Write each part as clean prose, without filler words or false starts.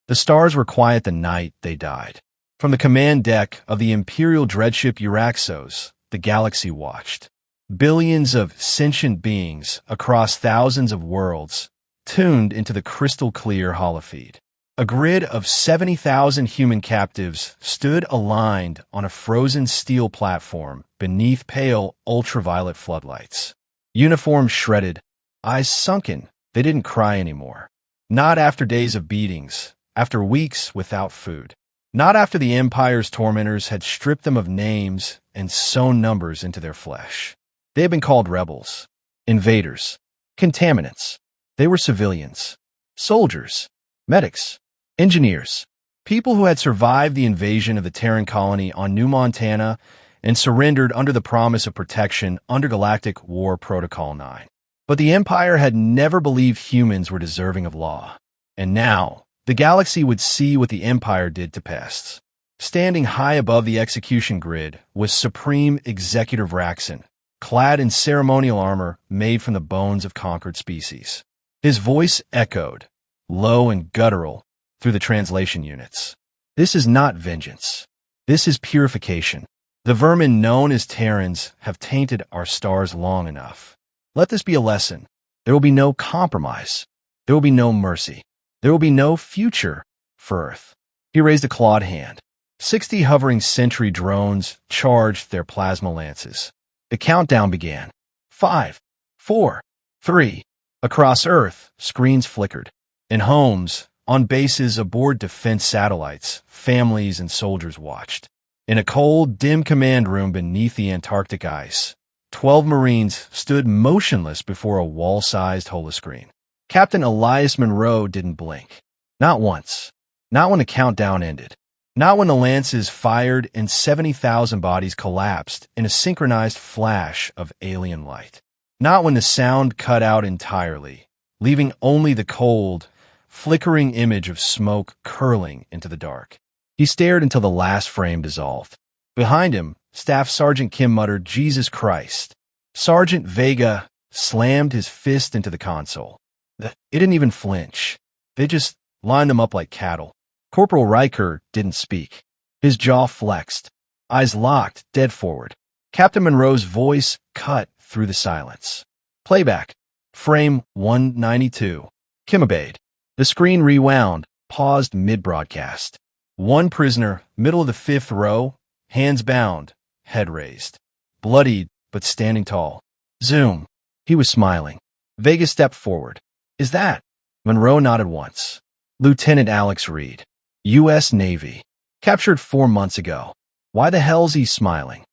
The stars were quiet the night they died. From the command deck of the Imperial dreadship Euraxos, the galaxy watched. Billions of sentient beings across thousands of worlds tuned into the crystal-clear holofeed. A grid of 70,000 human captives stood aligned on a frozen steel platform beneath pale ultraviolet floodlights. Uniforms shredded, eyes sunken, they didn't cry anymore. Not after days of beatings, after weeks without food. Not after the Empire's tormentors had stripped them of names and sewn numbers into their flesh. They had been called rebels, invaders, contaminants. They were civilians, soldiers, medics, engineers, people who had survived the invasion of the Terran colony on New Montana and surrendered under the promise of protection under Galactic War Protocol 9. But the Empire had never believed humans were deserving of law. And now, the galaxy would see what the Empire did to pests. Standing high above the execution grid was Supreme Executive Raxon, clad in ceremonial armor made from the bones of conquered species. His voice echoed, low and guttural, through the translation units. This is not vengeance. This is purification. The vermin known as Terrans have tainted our stars long enough. Let this be a lesson. There will be no compromise. There will be no mercy. There will be no future for Earth. He raised a clawed hand. 60 hovering sentry drones charged their plasma lances. The countdown began. 5, 4, 3. Across Earth, screens flickered. In homes, on bases aboard defense satellites, families and soldiers watched. In a cold, dim command room beneath the Antarctic ice, 12 Marines stood motionless before a wall-sized holoscreen. Captain Elias Monroe didn't blink. Not once. Not when the countdown ended. Not when the lances fired and 70,000 bodies collapsed in a synchronized flash of alien light. Not when the sound cut out entirely, leaving only the cold, flickering image of smoke curling into the dark. He stared until the last frame dissolved. Behind him, Staff Sergeant Kim muttered, "Jesus Christ." Sergeant Vega slammed his fist into the console. It didn't even flinch. They just lined them up like cattle. Corporal Riker didn't speak. His jaw flexed, eyes locked, dead forward. Captain Monroe's voice cut through the silence. Playback. Frame 192. Kim obeyed. The screen rewound, paused mid-broadcast. One prisoner, middle of the fifth row, hands bound, head raised. Bloodied, but standing tall. Zoom. He was smiling. Vega stepped forward. "Is that?" Monroe nodded once. "Lieutenant Alex Reed, U.S. Navy. Captured 4 months ago." Why the hell's he smiling?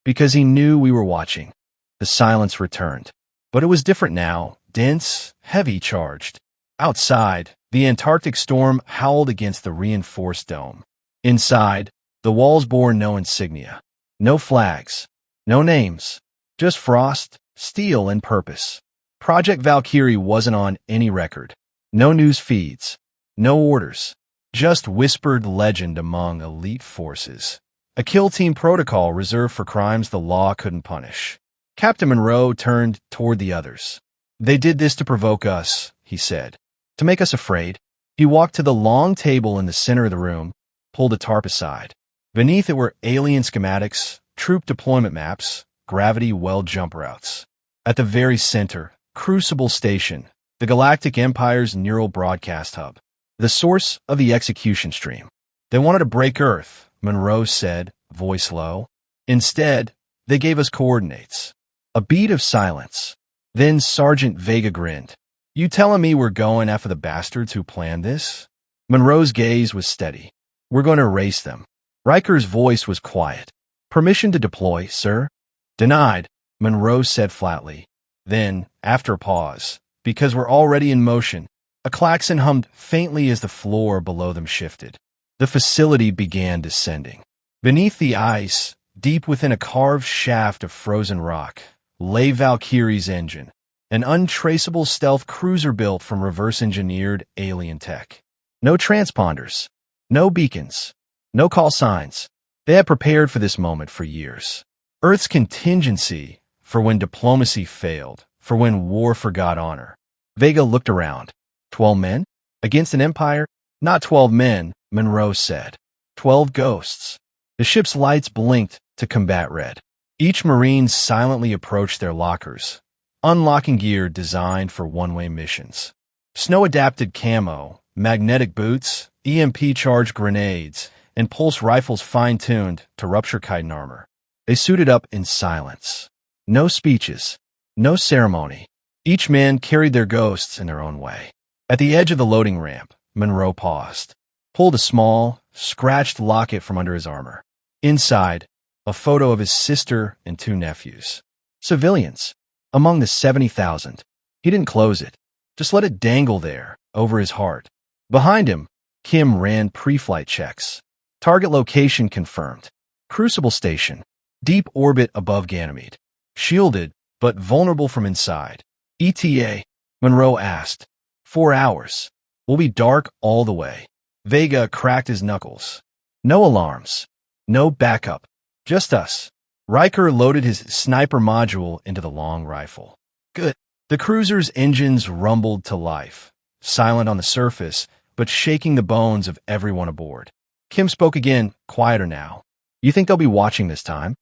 Because he knew we were watching. The silence returned. But it was different now, dense, heavy charged. Outside, the Antarctic storm howled against the reinforced dome. Inside, the walls bore no insignia. No flags. No names. Just frost, steel, and purpose. Project Valkyrie wasn't on any record. No news feeds. No orders. Just whispered legend among elite forces. A kill team protocol reserved for crimes the law couldn't punish. Captain Monroe turned toward the others. "They did this to provoke us," he said. "To make us afraid." He walked to the long table in the center of the room, pulled a tarp aside. Beneath it were alien schematics, troop deployment maps, gravity well jump routes. At the very center, Crucible Station, the Galactic Empire's neural broadcast hub. The source of the execution stream. "They wanted to break Earth," Monroe said, voice low. "Instead, they gave us coordinates." A beat of silence. Then Sergeant Vega grinned. "You telling me we're going after the bastards who planned this?" Monroe's gaze was steady. "We're going to erase them." Riker's voice was quiet. "Permission to deploy, sir?" "Denied," Monroe said flatly. Then, after a pause, "Because we're already in motion." A klaxon hummed faintly as the floor below them shifted. The facility began descending. Beneath the ice, deep within a carved shaft of frozen rock, lay Valkyrie's engine, an untraceable stealth cruiser built from reverse-engineered alien tech. No transponders, no beacons, no call signs. They had prepared for this moment for years. Earth's contingency for when diplomacy failed, for when war forgot honor. Vega looked around. 12 men? Against an empire Not 12 men, Monroe said. 12 ghosts. The ship's lights blinked to combat red. Each Marine silently approached their lockers, unlocking gear designed for one-way missions. Snow-adapted camo, magnetic boots, EMP-charged grenades, and pulse rifles fine-tuned to rupture chitin armor. They suited up in silence. No speeches, no ceremony. Each man carried their ghosts in their own way. At the edge of the loading ramp, Monroe paused, pulled a small, scratched locket from under his armor. Inside, a photo of his sister and 2 nephews. Civilians, among the 70,000. He didn't close it, just let it dangle there, over his heart. Behind him, Kim ran pre-flight checks. Target location confirmed. Crucible station, deep orbit above Ganymede. Shielded, but vulnerable from inside. ETA, Monroe asked. 4 hours. We'll be dark all the way. Vega cracked his knuckles. No alarms. No backup. Just us. Riker loaded his sniper module into the long rifle. Good. The cruiser's engines rumbled to life, silent on the surface, but shaking the bones of everyone aboard. Kim spoke again, quieter now. You think they'll be watching this time?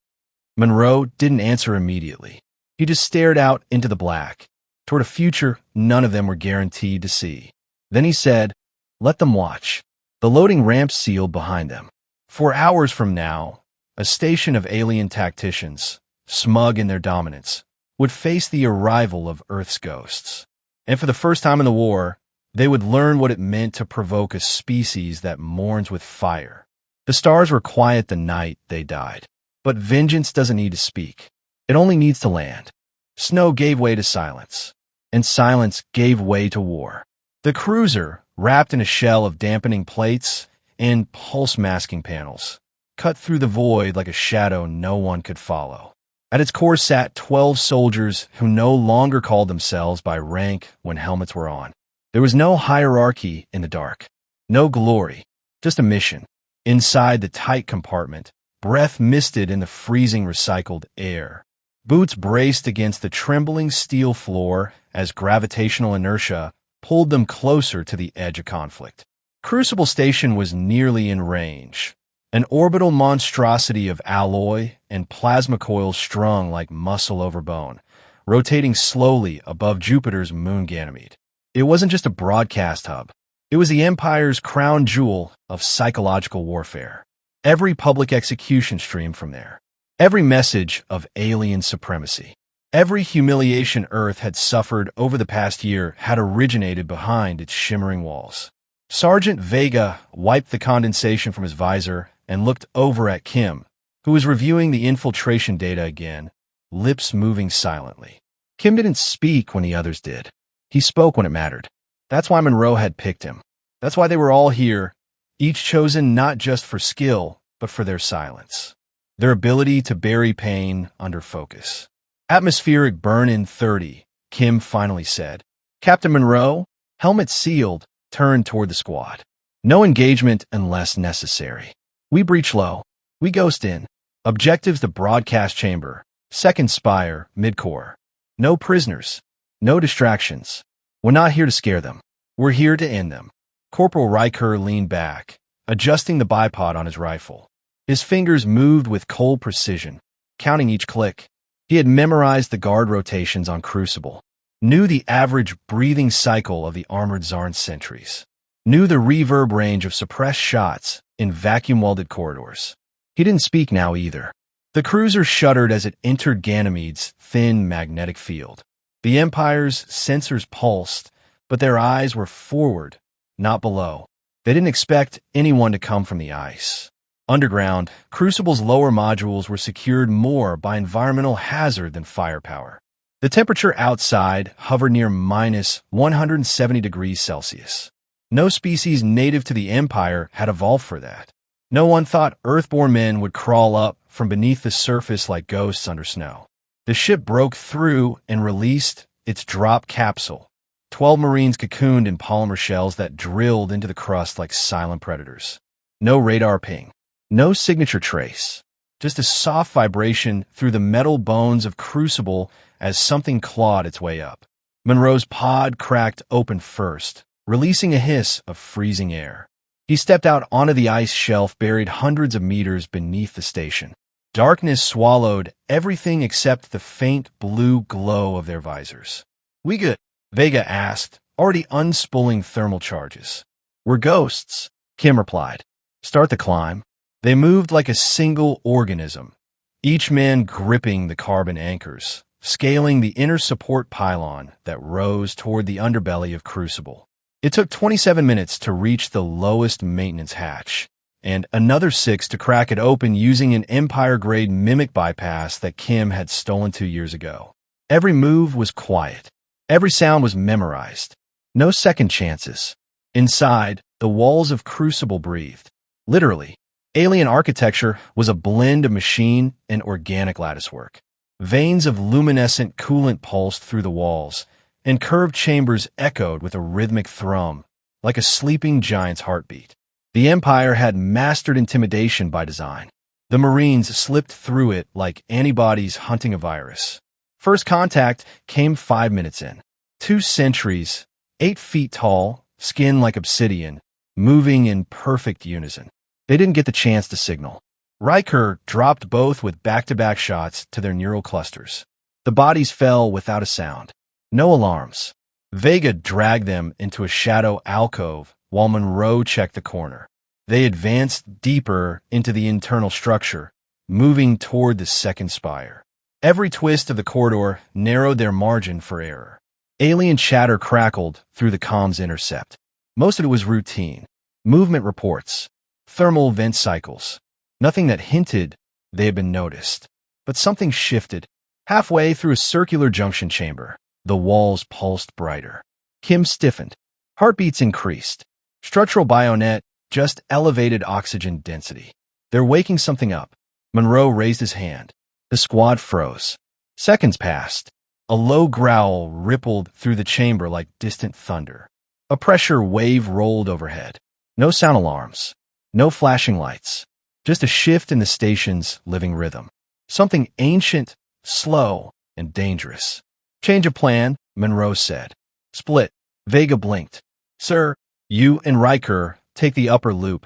Monroe didn't answer immediately. He just stared out into the black, toward a future none of them were guaranteed to see. Then he said, let them watch. The loading ramp sealed behind them. 4 hours from now, a station of alien tacticians, smug in their dominance, would face the arrival of Earth's ghosts. And for the first time in the war, they would learn what it meant to provoke a species that mourns with fire. The stars were quiet the night they died. But vengeance doesn't need to speak. It only needs to land. Snow gave way to silence, and silence gave way to war. The cruiser, wrapped in a shell of dampening plates and pulse-masking panels, cut through the void like a shadow no one could follow. At its core sat 12 soldiers who no longer called themselves by rank when helmets were on. There was no hierarchy in the dark, no glory, just a mission. Inside the tight compartment, breath misted in the freezing recycled air. Boots braced against the trembling steel floor as gravitational inertia pulled them closer to the edge of conflict. Crucible Station was nearly in range, an orbital monstrosity of alloy and plasma coils strung like muscle over bone, rotating slowly above Jupiter's moon Ganymede. It wasn't just a broadcast hub. It was the Empire's crown jewel of psychological warfare. Every public execution streamed from there. Every message of alien supremacy. Every humiliation Earth had suffered over the past year had originated behind its shimmering walls. Sergeant Vega wiped the condensation from his visor and looked over at Kim, who was reviewing the infiltration data again, lips moving silently. Kim didn't speak when the others did. He spoke when it mattered. That's why Monroe had picked him. That's why they were all here, each chosen not just for skill, but for their silence. Their ability to bury pain under focus. Atmospheric burn-in 30, Kim finally said. Captain Monroe, helmet sealed, turned toward the squad. No engagement unless necessary. We breach low. We ghost in. Objectives the broadcast chamber. Second spire, mid-core. No prisoners. No distractions. We're not here to scare them. We're here to end them. Corporal Riker leaned back, adjusting the bipod on his rifle. His fingers moved with cold precision, counting each click. He had memorized the guard rotations on Crucible, knew the average breathing cycle of the armored Zarn sentries, knew the reverb range of suppressed shots in vacuum-welded corridors. He didn't speak now either. The cruiser shuddered as it entered Ganymede's thin magnetic field. The Empire's sensors pulsed, but their eyes were forward, not below. They didn't expect anyone to come from the ice. Underground, Crucible's lower modules were secured more by environmental hazard than firepower. The temperature outside hovered near minus 170 degrees Celsius. No species native to the Empire had evolved for that. No one thought Earthborn men would crawl up from beneath the surface like ghosts under snow. The ship broke through and released its drop capsule. 12 Marines cocooned in polymer shells that drilled into the crust like silent predators. No radar ping. No signature trace. Just a soft vibration through the metal bones of Crucible as something clawed its way up. Monroe's pod cracked open first, releasing a hiss of freezing air. He stepped out onto the ice shelf buried hundreds of meters beneath the station. Darkness swallowed everything except the faint blue glow of their visors. "We good?" Vega asked, already unspooling thermal charges. "We're ghosts," Kim replied. "Start the climb." They moved like a single organism, each man gripping the carbon anchors, scaling the inner support pylon that rose toward the underbelly of Crucible. It took 27 minutes to reach the lowest maintenance hatch, and another 6 to crack it open using an Empire-grade mimic bypass that Kim had stolen 2 years ago. Every move was quiet. Every sound was memorized. No second chances. Inside, the walls of Crucible breathed. Literally, alien architecture was a blend of machine and organic latticework. Veins of luminescent coolant pulsed through the walls, and curved chambers echoed with a rhythmic thrum, like a sleeping giant's heartbeat. The Empire had mastered intimidation by design. The Marines slipped through it like antibodies hunting a virus. First contact came 5 minutes in. 2 sentries, 8 feet tall, skin like obsidian, moving in perfect unison. They didn't get the chance to signal. Riker dropped both with back-to-back shots to their neural clusters. The bodies fell without a sound. No alarms. Vega dragged them into a shadow alcove while Monroe checked the corner. They advanced deeper into the internal structure, moving toward the second spire. Every twist of the corridor narrowed their margin for error. Alien chatter crackled through the comms intercept. Most of it was routine. Movement reports. Thermal vent cycles. Nothing that hinted they had been noticed. But something shifted. Halfway through a circular junction chamber, the walls pulsed brighter. Kim stiffened. Heartbeats increased. Structural bayonet just elevated oxygen density. They're waking something up. Monroe raised his hand. The squad froze. Seconds passed. A low growl rippled through the chamber like distant thunder. A pressure wave rolled overhead. No sound alarms. No flashing lights. Just a shift in the station's living rhythm. Something ancient, slow, and dangerous. "Change of plan," Monroe said. "Split." Vega blinked. "Sir, you and Riker take the upper loop.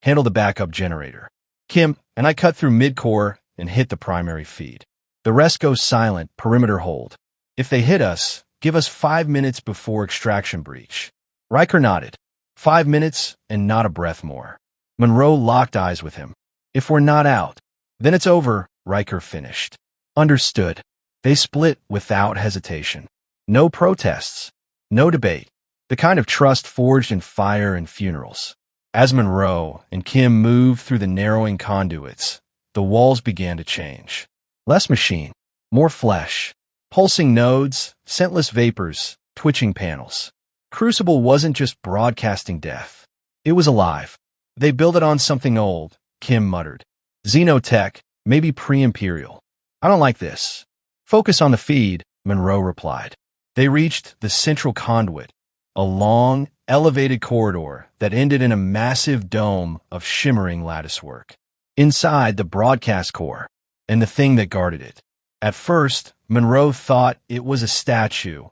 Handle the backup generator. Kim and I cut through mid-core and hit the primary feed. The rest goes silent, perimeter hold. If they hit us, give us 5 minutes before extraction breach." Riker nodded. 5 minutes and not a breath more. Monroe locked eyes with him. "If we're not out, then it's over," Riker finished. "Understood." They split without hesitation. No protests. No debate. The kind of trust forged in fire and funerals. As Monroe and Kim moved through the narrowing conduits, the walls began to change. Less machine, more flesh. Pulsing nodes, scentless vapors, twitching panels. Crucible wasn't just broadcasting death. It was alive. "They built it on something old," Kim muttered. "Xenotech, maybe pre-imperial. I don't like this." "Focus on the feed," Monroe replied. They reached the central conduit, a long, elevated corridor that ended in a massive dome of shimmering latticework. Inside the broadcast core, and the thing that guarded it. At first, Monroe thought it was a statue,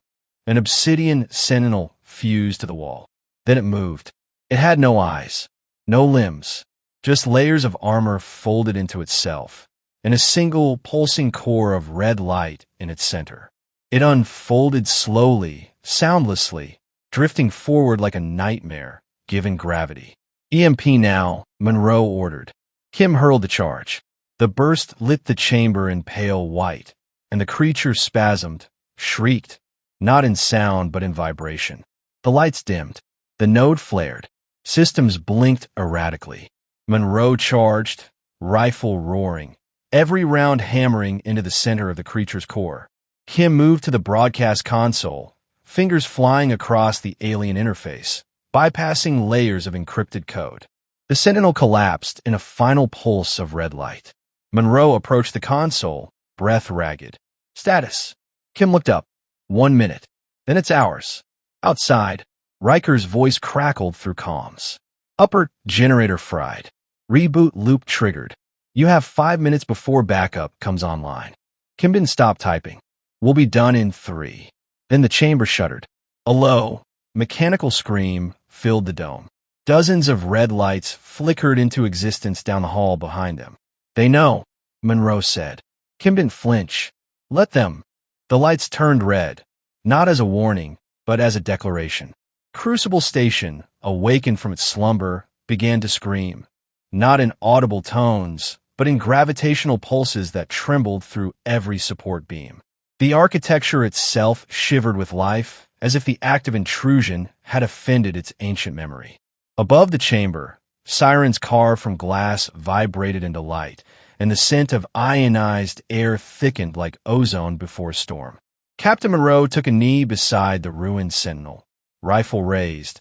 an obsidian sentinel fused to the wall. Then it moved. It had no eyes, no limbs, just layers of armor folded into itself, and a single pulsing core of red light in its center. It unfolded slowly, soundlessly, drifting forward like a nightmare, given gravity. "EMP now," Monroe ordered. Kim hurled the charge. The burst lit the chamber in pale white, and the creature spasmed, shrieked, not in sound but in vibration. The lights dimmed. The node flared. Systems blinked erratically. Monroe charged, rifle roaring, every round hammering into the center of the creature's core. Kim moved to the broadcast console, fingers flying across the alien interface, bypassing layers of encrypted code. The Sentinel collapsed in a final pulse of red light. Monroe approached the console, breath ragged. "Status." Kim looked up. 1 minute. Then it's hours. Outside, Riker's voice crackled through comms. "Upper generator fried. Reboot loop triggered. You have 5 minutes before backup comes online." Kim didn't stop typing. "We'll be done in 3. Then the chamber shuddered. A low, mechanical scream filled the dome. Dozens of red lights flickered into existence down the hall behind them. "They know," Monroe said. Kim didn't flinch. "Let them." The lights turned red, not as a warning, but as a declaration. Crucible Station, awakened from its slumber, began to scream, not in audible tones, but in gravitational pulses that trembled through every support beam. The architecture itself shivered with life, as if the act of intrusion had offended its ancient memory. Above the chamber, sirens carved from glass vibrated into light, and the scent of ionized air thickened like ozone before a storm. Captain Monroe took a knee beside the ruined sentinel, rifle raised,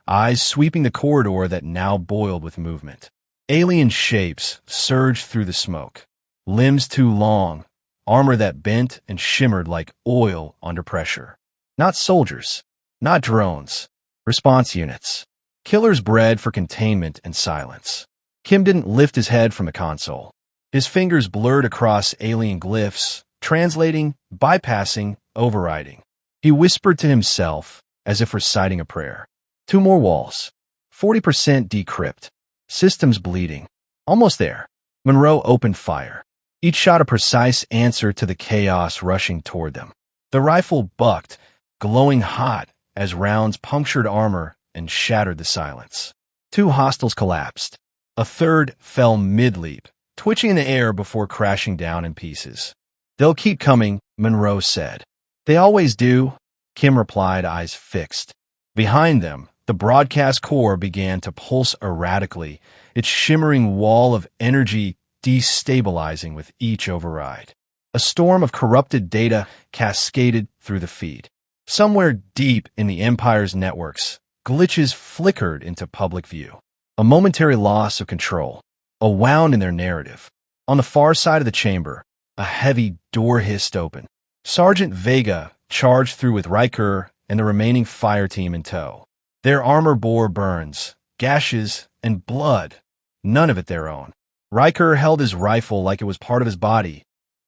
eyes sweeping the corridor that now boiled with movement. Alien shapes surged through the smoke, limbs too long, armor that bent and shimmered like oil under pressure. Not soldiers, not drones, response units. Killers bred for containment and silence. Kim didn't lift his head from the console. His fingers blurred across alien glyphs, translating, bypassing, overriding. He whispered to himself, as if reciting a prayer. 2 more walls. 40% decrypt. Systems bleeding. Almost there. Monroe opened fire. Each shot a precise answer to the chaos rushing toward them. The rifle bucked, glowing hot as rounds punctured armor and shattered the silence. 2 hostiles collapsed. A third fell mid-leap, twitching in the air before crashing down in pieces. "They'll keep coming," Monroe said. "They always do," Kim replied, eyes fixed. Behind them, the broadcast core began to pulse erratically, its shimmering wall of energy destabilizing with each override. A storm of corrupted data cascaded through the feed. Somewhere deep in the Empire's networks, glitches flickered into public view. A momentary loss of control, a wound in their narrative. On the far side of the chamber, a heavy door hissed open. Sergeant Vega charged through with Riker and the remaining fire team in tow. Their armor bore burns, gashes, and blood, none of it their own. Riker held his rifle like it was part of his body,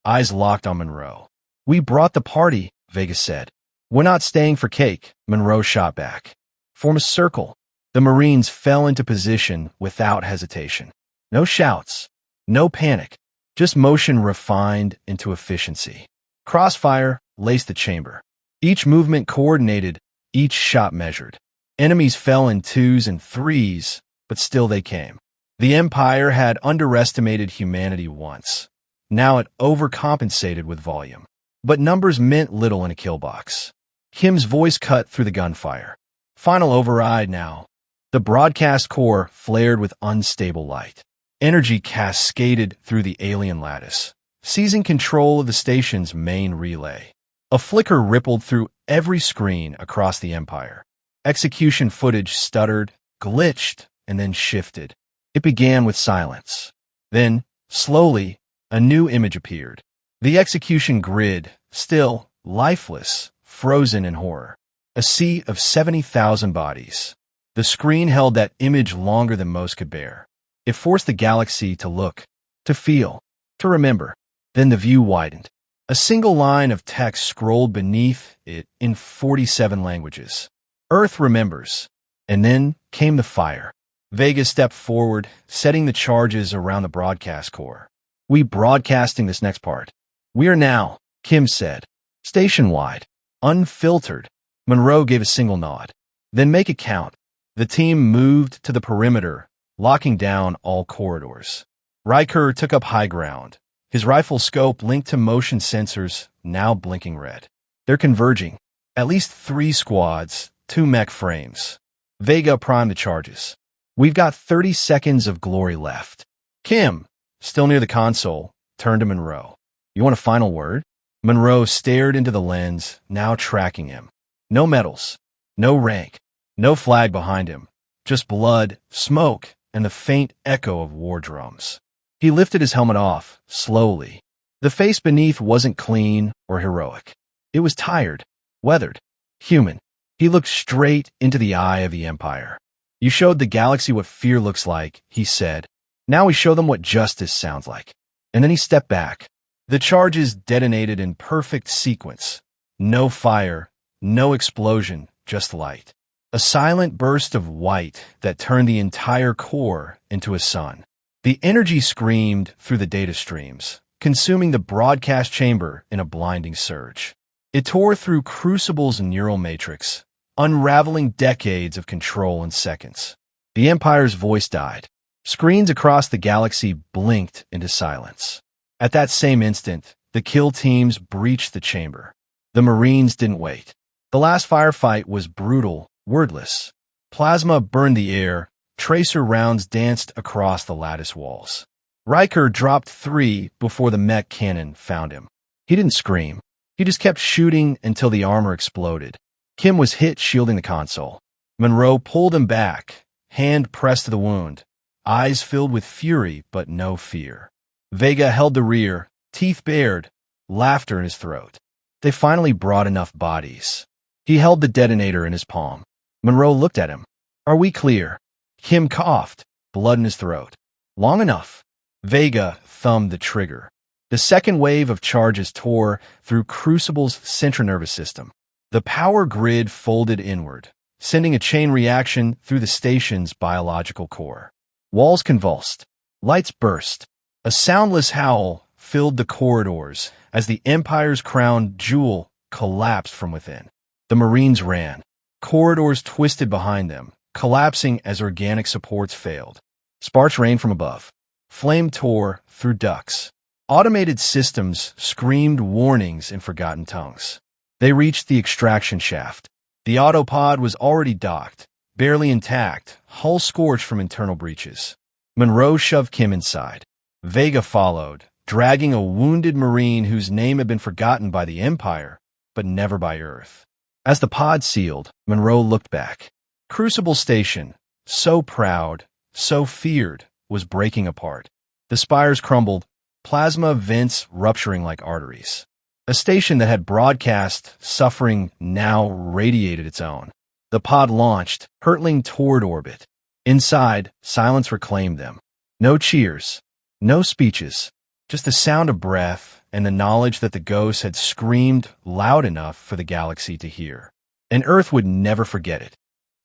eyes locked on Monroe. "We brought the party," Vega said. "We're not staying for cake," Monroe shot back. "Form a circle." The Marines fell into position without hesitation. No shouts, no panic, just motion refined into efficiency. Crossfire laced the chamber. Each movement coordinated, each shot measured. Enemies fell in 2s and 3s, but still they came. The Empire had underestimated humanity once. Now it overcompensated with volume. But numbers meant little in a kill box. Kim's voice cut through the gunfire. Final override now. The broadcast core flared with unstable light. Energy cascaded through the alien lattice, seizing control of the station's main relay. A flicker rippled through every screen across the Empire. Execution footage stuttered, glitched, and then shifted. It began with silence. Then, slowly, a new image appeared. The execution grid, still, lifeless, frozen in horror. A sea of 70,000 bodies. The screen held that image longer than most could bear. It forced the galaxy to look, to feel, to remember. Then the view widened. A single line of text scrolled beneath it in 47 languages. Earth remembers. And then came the fire. Vega stepped forward, setting the charges around the broadcast core. "We broadcasting this next part. We are now," Kim said. "Station-wide. Unfiltered." Monroe gave a single nod. "Then make it count." The team moved to the perimeter, locking down all corridors. Riker took up high ground, his rifle scope linked to motion sensors now blinking red. "They're converging. At least 3 squads, 2 mech frames." Vega primed the charges. "We've got 30 seconds of glory left." Kim, still near the console, turned to Monroe. "You want a final word?" Monroe stared into the lens, now tracking him. No medals, no rank, no flag behind him, just blood, smoke, and the faint echo of war drums. He lifted his helmet off, slowly. The face beneath wasn't clean or heroic. It was tired, weathered, human. He looked straight into the eye of the Empire. "You showed the galaxy what fear looks like," he said. "Now we show them what justice sounds like." And then he stepped back. The charges detonated in perfect sequence. No fire, no explosion, just light. A silent burst of white that turned the entire core into a sun. The energy screamed through the data streams, consuming the broadcast chamber in a blinding surge. It tore through Crucible's neural matrix, unraveling decades of control in seconds. The Empire's voice died. Screens across the galaxy blinked into silence. At that same instant, the kill teams breached the chamber. The Marines didn't wait. The last firefight was brutal, wordless. Plasma burned the air. Tracer rounds danced across the lattice walls. Riker dropped 3 before the mech cannon found him. He didn't scream. He just kept shooting until the armor exploded. Kim was hit shielding the console. Monroe pulled him back, hand pressed to the wound, eyes filled with fury but no fear. Vega held the rear, teeth bared, laughter in his throat. They finally brought enough bodies. He held the detonator in his palm. Monroe looked at him. "Are we clear?" Kim coughed, blood in his throat. "Long enough." Vega thumbed the trigger. The second wave of charges tore through Crucible's central nervous system. The power grid folded inward, sending a chain reaction through the station's biological core. Walls convulsed. Lights burst. A soundless howl filled the corridors as the Empire's crown jewel collapsed from within. The Marines ran. Corridors twisted behind them, collapsing as organic supports failed. Sparks rained from above. Flame tore through ducts. Automated systems screamed warnings in forgotten tongues. They reached the extraction shaft. The autopod was already docked, barely intact, hull scorched from internal breaches. Monroe shoved Kim inside. Vega followed, dragging a wounded Marine whose name had been forgotten by the Empire, but never by Earth. As the pod sealed, Monroe looked back. Crucible Station, so proud, so feared, was breaking apart. The spires crumbled, plasma vents rupturing like arteries. A station that had broadcast suffering now radiated its own. The pod launched, hurtling toward orbit. Inside, silence reclaimed them. No cheers, no speeches, just the sound of breath and the knowledge that the ghosts had screamed loud enough for the galaxy to hear. And Earth would never forget it.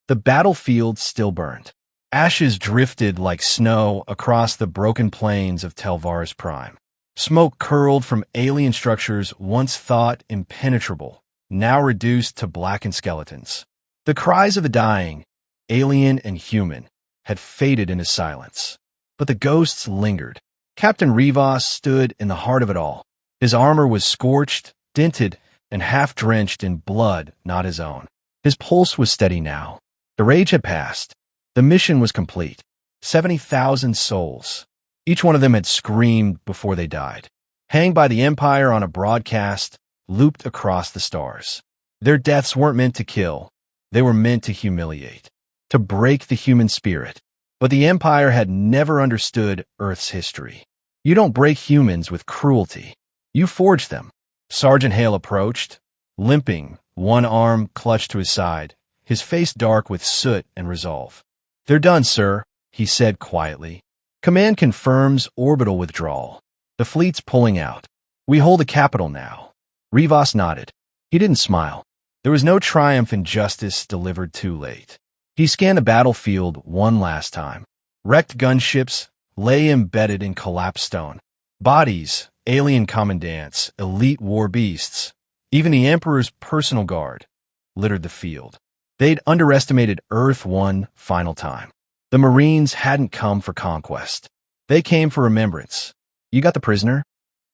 The battlefield still burned. Ashes drifted like snow across the broken plains of Telvar's Prime. Smoke curled from alien structures once thought impenetrable, now reduced to blackened skeletons. The cries of the dying, alien and human, had faded into silence. But the ghosts lingered. Captain Rivas stood in the heart of it all. His armor was scorched, dented, and half-drenched in blood not his own. His pulse was steady now. The rage had passed. The mission was complete. 70,000 souls. Each one of them had screamed before they died. Hanged by the Empire on a broadcast, looped across the stars. Their deaths weren't meant to kill. They were meant to humiliate, to break the human spirit. But the Empire had never understood Earth's history. You don't break humans with cruelty. You forge them. Sergeant Hale approached, limping, one arm clutched to his side, his face dark with soot and resolve. "They're done, sir," he said quietly. "Command confirms orbital withdrawal. The fleet's pulling out. We hold the capital now." Rivas nodded. He didn't smile. There was no triumph in justice delivered too late. He scanned the battlefield one last time. Wrecked gunships lay embedded in collapsed stone. Bodies, alien commandants, elite war beasts, even the Emperor's personal guard, littered the field. They'd underestimated Earth one final time. The Marines hadn't come for conquest. They came for remembrance. "You got the prisoner?"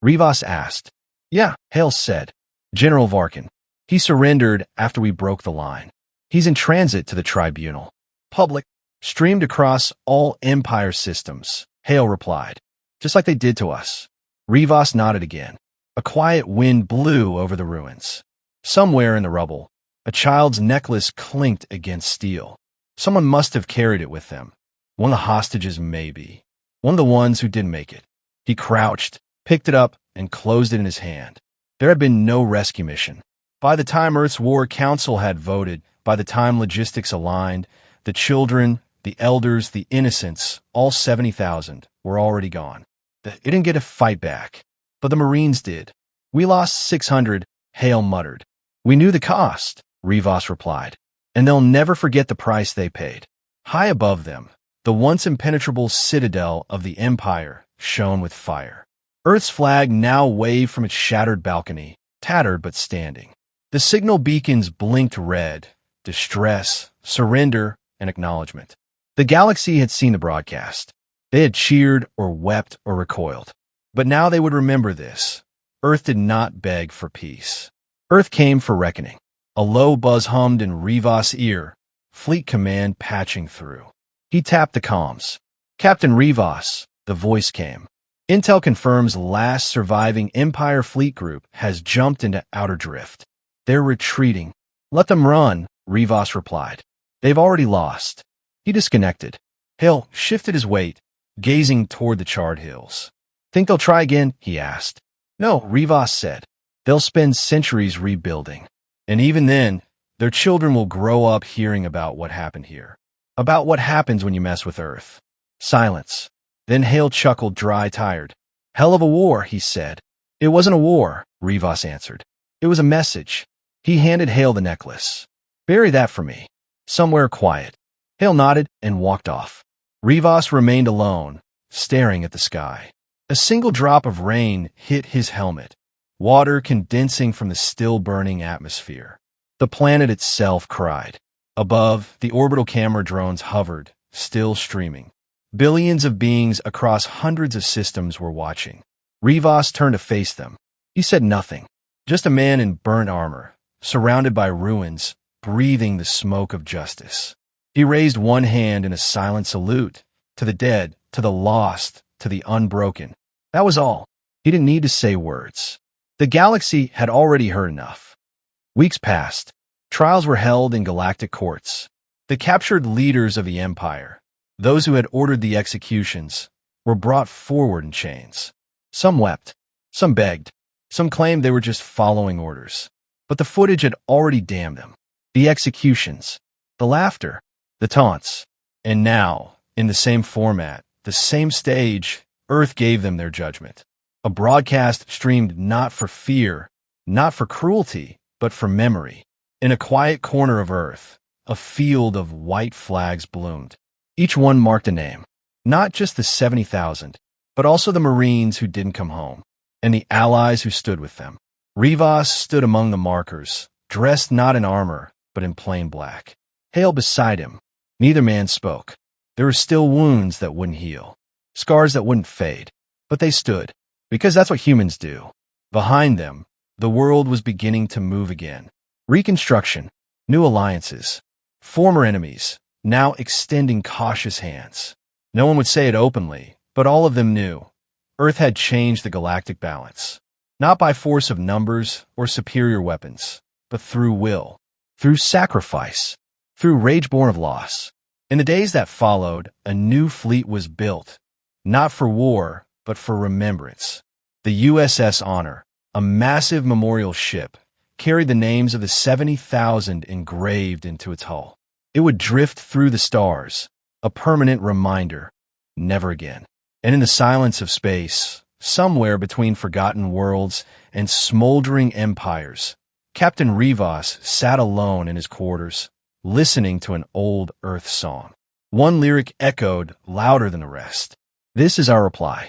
Rivas asked. "Yeah," Hale said. "General Varkin. He surrendered after we broke the line. He's in transit to the tribunal." "Public, streamed across all Empire systems," Hale replied. "Just like they did to us." Rivas nodded again. A quiet wind blew over the ruins. Somewhere in the rubble, a child's necklace clinked against steel. Someone must have carried it with them. One of the hostages, maybe. One of the ones who didn't make it. He crouched, picked it up, and closed it in his hand. There had been no rescue mission. By the time Earth's War Council had voted, by the time logistics aligned, the children, the elders, the innocents, all 70,000, were already gone. It didn't get a fight back, but the Marines did. "We lost 600, Hale muttered. "We knew the cost," Rivas replied. and they'll never forget the price they paid. High above them, the once impenetrable citadel of the Empire shone with fire. Earth's flag now waved from its shattered balcony, tattered but standing. The signal beacons blinked red, distress, surrender, and acknowledgement. The galaxy had seen the broadcast. They had cheered or wept or recoiled. But now they would remember this. Earth did not beg for peace. Earth came for reckoning. A low buzz hummed in Rivas' ear, Fleet Command patching through. He tapped the comms. "Captain Rivas," the voice came. "Intel confirms last surviving Empire fleet group has jumped into outer drift. They're retreating." "Let them run," Rivas replied. "They've already lost." He disconnected. Hale shifted his weight, gazing toward the charred hills. "Think they'll try again?" he asked. "No," Rivas said. "They'll spend centuries rebuilding. And even then, their children will grow up hearing about what happened here. About what happens when you mess with Earth." Silence. Then Hale chuckled, dry-tired. "Hell of a war," he said. "It wasn't a war," Rivas answered. "It was a message." He handed Hale the necklace. "Bury that for me. Somewhere quiet." Hale nodded and walked off. Rivas remained alone, staring at the sky. A single drop of rain hit his helmet, water condensing from the still-burning atmosphere. The planet itself cried. Above, the orbital camera drones hovered, still streaming. Billions of beings across hundreds of systems were watching. Rivas turned to face them. He said nothing. Just a man in burnt armor, surrounded by ruins, breathing the smoke of justice. He raised one hand in a silent salute, to the dead, to the lost, to the unbroken. That was all. He didn't need to say words. The galaxy had already heard enough. Weeks passed. Trials were held in galactic courts. The captured leaders of the Empire, those who had ordered the executions, were brought forward in chains. Some wept. Some begged. Some claimed they were just following orders. But the footage had already damned them. The executions, the laughter, the taunts. And now, in the same format, the same stage, Earth gave them their judgment. A broadcast streamed not for fear, not for cruelty, but for memory. In a quiet corner of Earth, a field of white flags bloomed. Each one marked a name. Not just the 70,000, but also the Marines who didn't come home, and the allies who stood with them. Rivas stood among the markers, dressed not in armor, but in plain black. Hale beside him. Neither man spoke. There were still wounds that wouldn't heal, scars that wouldn't fade. But they stood, because that's what humans do. Behind them, the world was beginning to move again. Reconstruction, new alliances, former enemies, now extending cautious hands. No one would say it openly, but all of them knew. Earth had changed the galactic balance. Not by force of numbers or superior weapons, but through will, through sacrifice, through rage born of loss. In the days that followed, a new fleet was built, not for war, but for remembrance. The USS Honor, a massive memorial ship, carried the names of the 70,000 engraved into its hull. It would drift through the stars, a permanent reminder, never again. And in the silence of space, somewhere between forgotten worlds and smoldering empires, Captain Rivas sat alone in his quarters, listening to an old Earth song. One lyric echoed louder than the rest. "This is our reply.